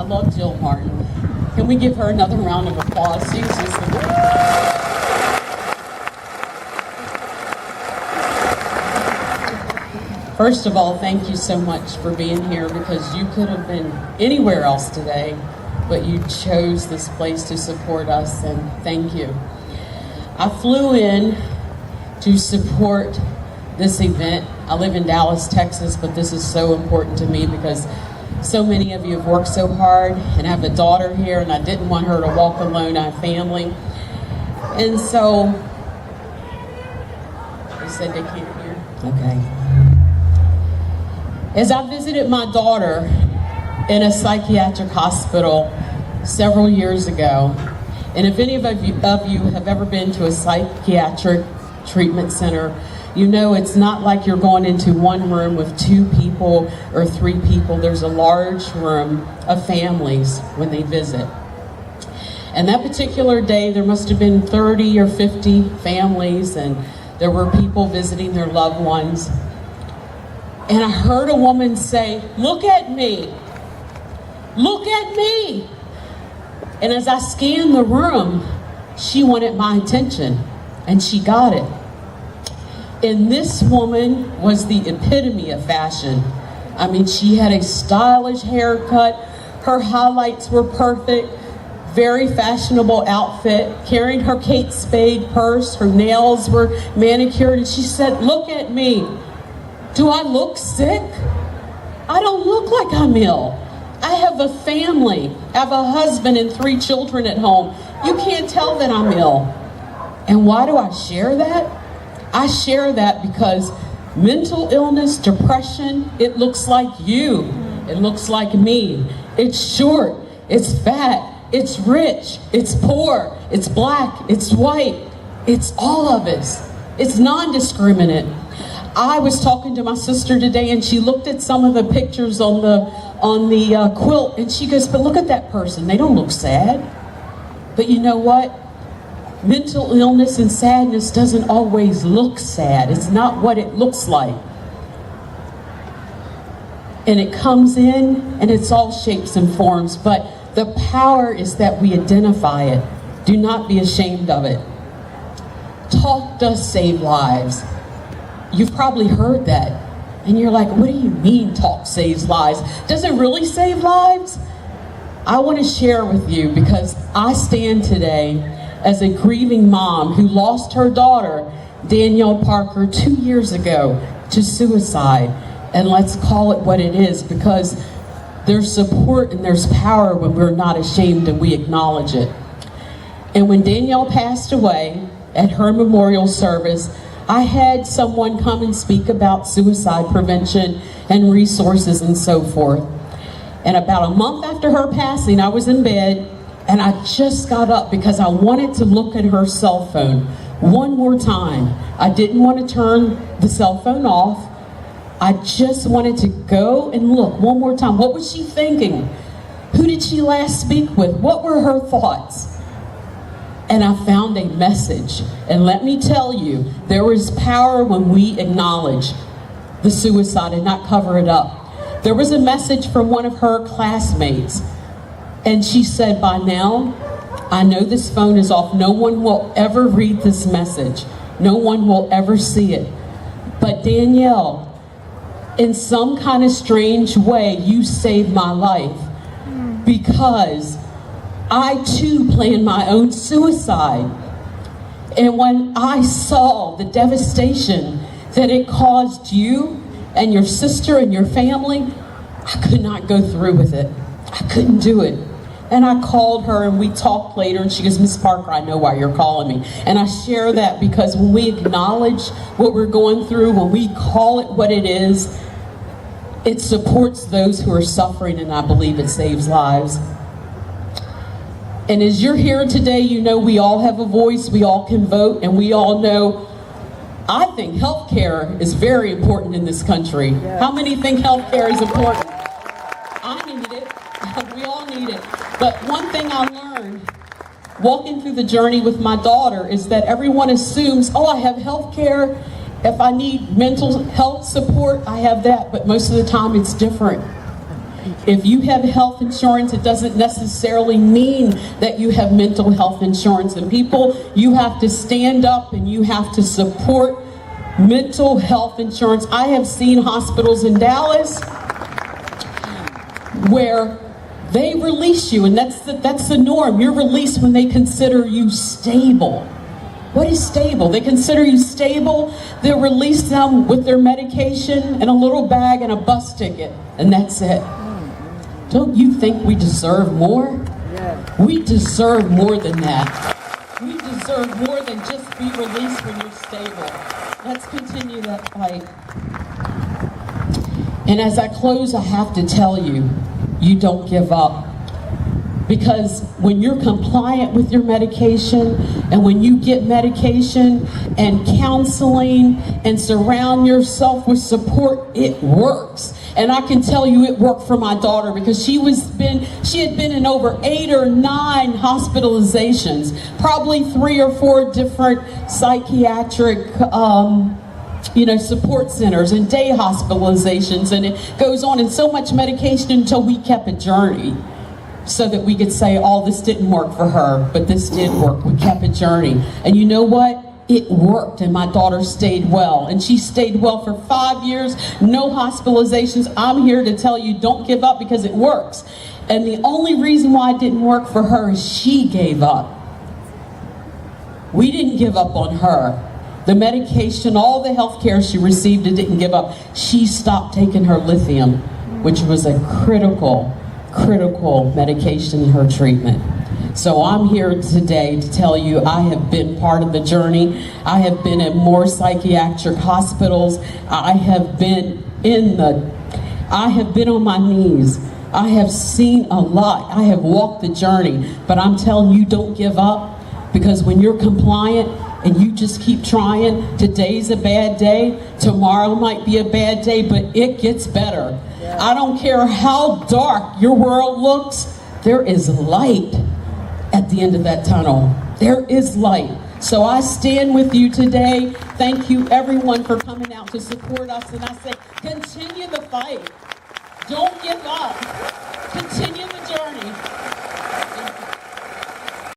love Jill Martin. Can we give her another round of applause? She's just the First of all, thank you so much for being here, because you could have been anywhere else today, but you chose this place to support us, and thank you. I flew in to support this event. I live in Dallas, Texas, but this is so important to me because so many of you have worked so hard, and I have a daughter here, and I didn't want her to walk alone. I have family. And so, they said they can't hear? Okay. As I visited my daughter in a psychiatric hospital several years ago, and if any of you have ever been to a psychiatric treatment center, you know it's not like you're going into one room with 2 people or 3 people. There's a large room of families when they visit. And that particular day, there must have been 30 or 50 families, and there were people visiting their loved ones. And I heard a woman say, "Look at me. Look at me." And as I scanned the room, she wanted my attention, and she got it. And this woman was the epitome of fashion. I mean, she had a stylish haircut. Her highlights were perfect. Very fashionable outfit. Carrying her Kate Spade purse. Her nails were manicured. And she said, "Look at me. Do I look sick? I don't look like I'm ill. I have a family. I have a husband and 3 children at home. You can't tell that I'm ill." And why do I share that? I share that because mental illness, depression, it looks like you. It looks like me. It's short. It's fat. It's rich. It's poor. It's black. It's white. It's all of us. It's non-discriminate. I was talking to my sister today, and she looked at some of the pictures on the quilt, and she goes, "But look at that person. They don't look sad." But you know what? Mental illness and sadness doesn't always look sad. It's not what it looks like. And it comes in, and it's all shapes and forms. But the power is that we identify it. Do not be ashamed of it. Talk does save lives. You've probably heard that. And you're like, what do you mean talk saves lives? Does it really save lives? I want to share with you because I stand today as a grieving mom who lost her daughter, Danielle Parker, 2 years ago to suicide. And let's call it what it is, because there's support and there's power when we're not ashamed and we acknowledge it. And when Danielle passed away at her memorial service, I had someone come and speak about suicide prevention and resources and so forth. And about a month after her passing, I was in bed, and I just got up because I wanted to look at her cell phone one more time. I didn't want to turn the cell phone off. I just wanted to go and look one more time. What was she thinking? Who did she last speak with? What were her thoughts? And I found a message. And let me tell you, there is power when we acknowledge the suicide and not cover it up. There was a message from one of her classmates, and she said, "By now, I know this phone is off. No one will ever read this message. No one will ever see it. But Danielle, in some kind of strange way, you saved my life, because I too planned my own suicide. And when I saw the devastation that it caused you and your sister and your family, I could not go through with it. I couldn't do it." And I called her, and we talked later, and she goes, "Miss Parker, I know why you're calling me." And I share that because when we acknowledge what we're going through, when we call it what it is, it supports those who are suffering, and I believe it saves lives. And as you're here today, you know we all have a voice, we all can vote, and we all know, I think healthcare is very important in this country. Yes. How many think healthcare is important? I need it. We all need it. But one thing I learned walking through the journey with my daughter is that everyone assumes, oh, I have healthcare. If I need mental health support, I have that. But most of the time it's different. If you have health insurance, it doesn't necessarily mean that you have mental health insurance. And people, you have to stand up and you have to support mental health insurance. I have seen hospitals in Dallas where they release you, and that's the norm. You're released when they consider you stable. What is stable? They consider you stable. They'll release them with their medication and a little bag and a bus ticket, and that's it. Don't you think we deserve more? We deserve more than that. We deserve more than just be released when you're stable. Let's continue that fight. And as I close, I have to tell you, you don't give up. Because when you're compliant with your medication, and when you get medication and counseling and surround yourself with support, it works. And I can tell you it worked for my daughter, because she had been in over 8 or 9 hospitalizations, probably 3 or 4 different psychiatric support centers and day hospitalizations, and it goes on, and so much medication until we kept a journey so that we could say, oh, this didn't work for her, but this did work. We kept a journey. And you know what? It worked, and my daughter stayed well, and she stayed well for 5 years, no hospitalizations. I'm here to tell you, don't give up, because it works. And the only reason why it didn't work for her is she gave up. We didn't give up on her. The medication, all the health care she received, it didn't give up. She stopped taking her lithium, which was a critical medication in her treatment. So I'm here today to tell you, I have been part of the journey. I have been at more psychiatric hospitals. I have been on my knees. I have seen a lot. I have walked the journey. But I'm telling you, don't give up, because when you're compliant and you just keep trying, today's a bad day, tomorrow might be a bad day, but it gets better. I don't care how dark your world looks, there is light at the end of that tunnel. There is light. So I stand with you today. Thank you everyone for coming out to support us. And I say, continue the fight. Don't give up. Continue the journey.